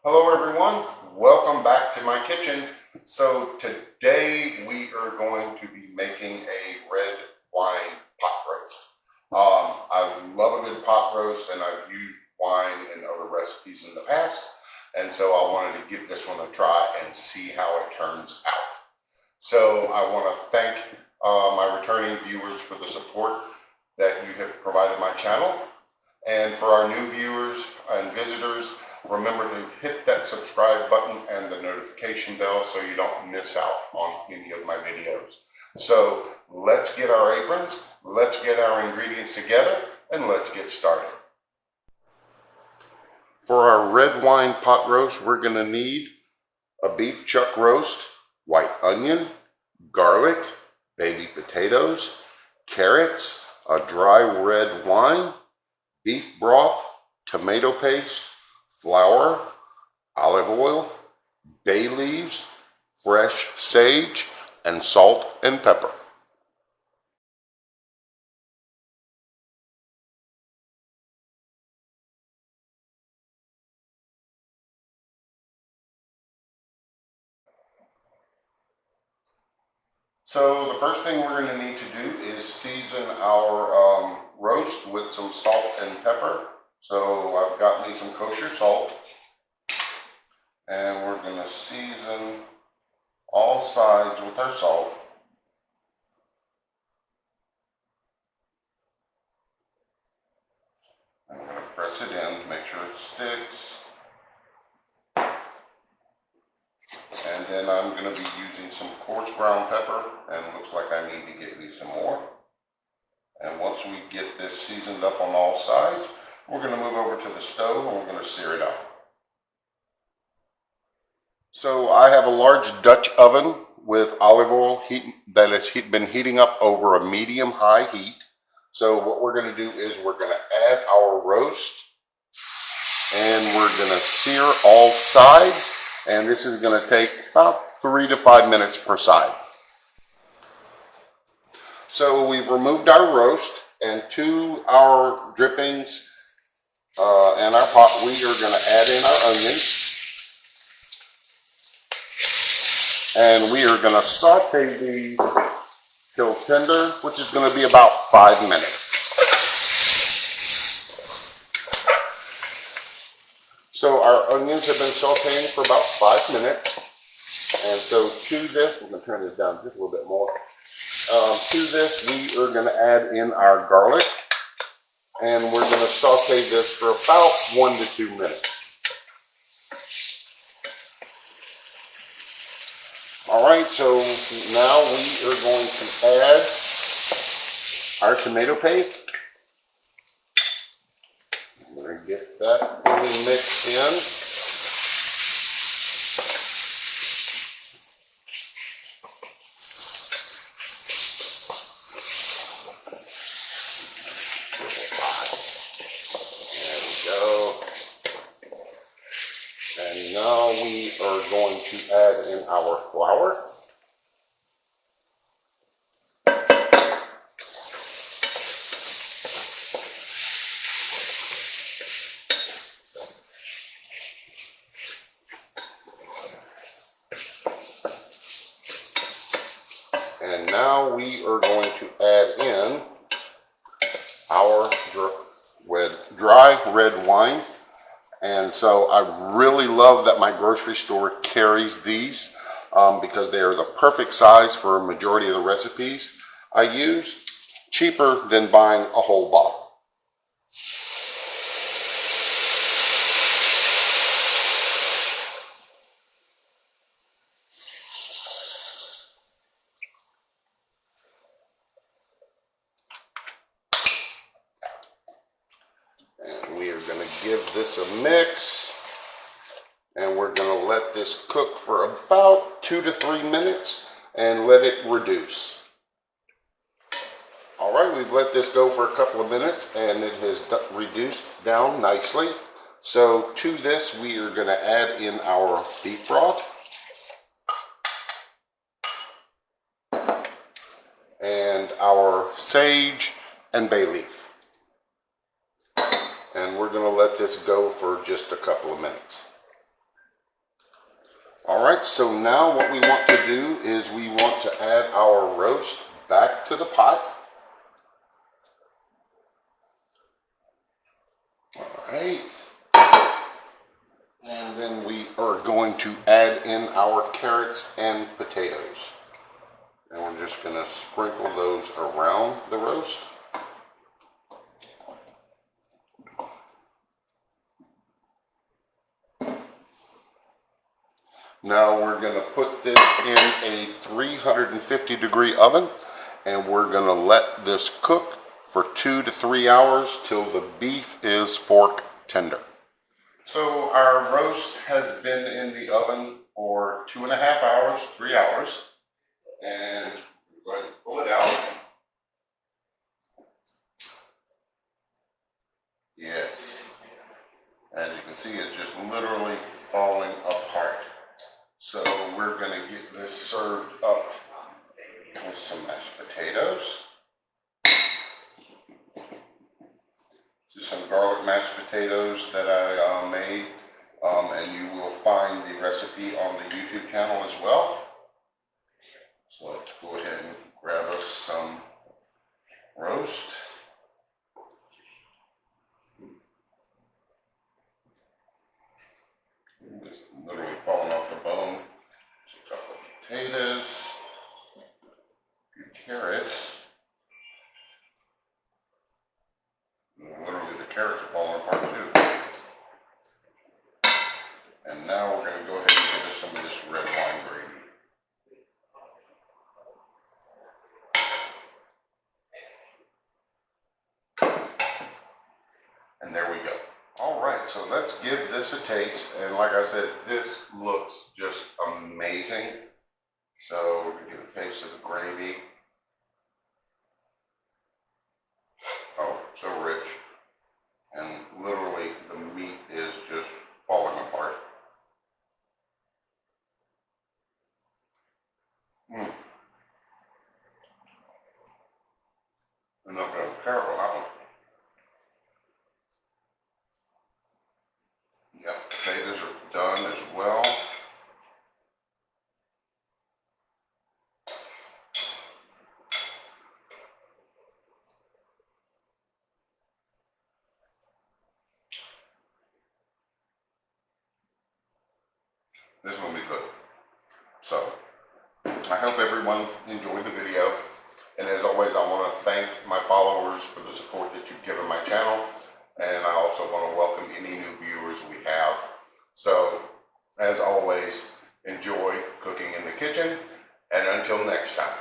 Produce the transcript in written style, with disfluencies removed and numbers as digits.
Hello everyone, welcome back to my kitchen. So today we are going to be making a red wine pot roast. I love a good pot roast and I've used wine in other recipes in the past. And so I wanted to give this one a try and see how it turns out. So I want to thank my returning viewers for the support that you have provided my channel. And for our new viewers and visitors, remember to hit that subscribe button and the notification bell so you don't miss out on any of my videos. So let's get our aprons, let's get our ingredients together, and let's get started. For our red wine pot roast, we're going to need a beef chuck roast, white onion, garlic, baby potatoes, carrots, a dry red wine, beef broth, tomato paste, flour, olive oil, bay leaves, fresh sage, and salt and pepper. So the first thing we're going to need to do is season our roast with some salt and pepper. So I've got me some kosher salt, and we're going to season all sides with our salt. I'm going to press it in to make sure it sticks. And then I'm going to be using some coarse ground pepper, and it looks like I need to get me some more. And once we get this seasoned up on all sides, we're going to move over to the stove and we're going to sear it up. So I have a large Dutch oven with olive oil that has been heating up over a medium-high heat. So what we're going to do is we're going to add our roast, and we're going to sear all sides. And this is going to take about 3 to 5 minutes per side. So we've removed our roast, and to our drippings and our pot, we are going to add in our onions. And we are going to saute these till tender, which is going to be about 5 minutes. So our onions have been sauteing for about 5 minutes. And so to this, we're going to turn this down just a little bit more. To this, we are going to add in our garlic. And we're going to saute this for about 1 to 2 minutes. All right, so now we are going to add our tomato paste. I'm going to get that fully mixed in. And now we are going to add in our flour. And now we are going to add in our dry red wine. And so I really love that my grocery store carries these because they are the perfect size for a majority of the recipes I use, cheaper than buying a whole bottle. And we are going to give this a mix. And we're going to let this cook for about 2 to 3 minutes and let it reduce. All right, we've let this go for a couple of minutes and it has reduced down nicely. So to this, we are going to add in our beef broth and our sage and bay leaf. And we're going to let this go for just a couple of minutes. All right, so now what we want to do is we want to add our roast back to the pot. All right. And then we are going to add in our carrots and potatoes. And we're just going to sprinkle those around the roast. Now we're going to put this in a 350-degree oven, and we're going to let this cook for 2 to 3 hours till the beef is fork tender. So our roast has been in the oven for 2.5 hours, 3 hours, and go ahead and pull it out. Yes, as you can see, it's just literally falling apart. So we're going to get this served up with some mashed potatoes. Just some garlic mashed potatoes that I made, and you will find the recipe on the YouTube channel as well. So let's go ahead and grab us some roast. Just literally falling off the bone. Just a couple of potatoes, a few carrots. Literally the carrots are falling apart too. And now we're going to go ahead and give us some of this red wine gravy. And there we go. All right, so let's give this a taste. And like I said, this looks just amazing. So we're going to give a taste of the gravy. Oh, so rich. And literally the meat is just falling apart. And I've got a carrot on that one. Yep, potatoes are done as well. This is going to be good. So, I hope everyone enjoyed the video. And as always, I want to thank my followers for the support that you've given my channel. And I also want to welcome any new viewers we have. So, as always, enjoy cooking in the kitchen. And until next time.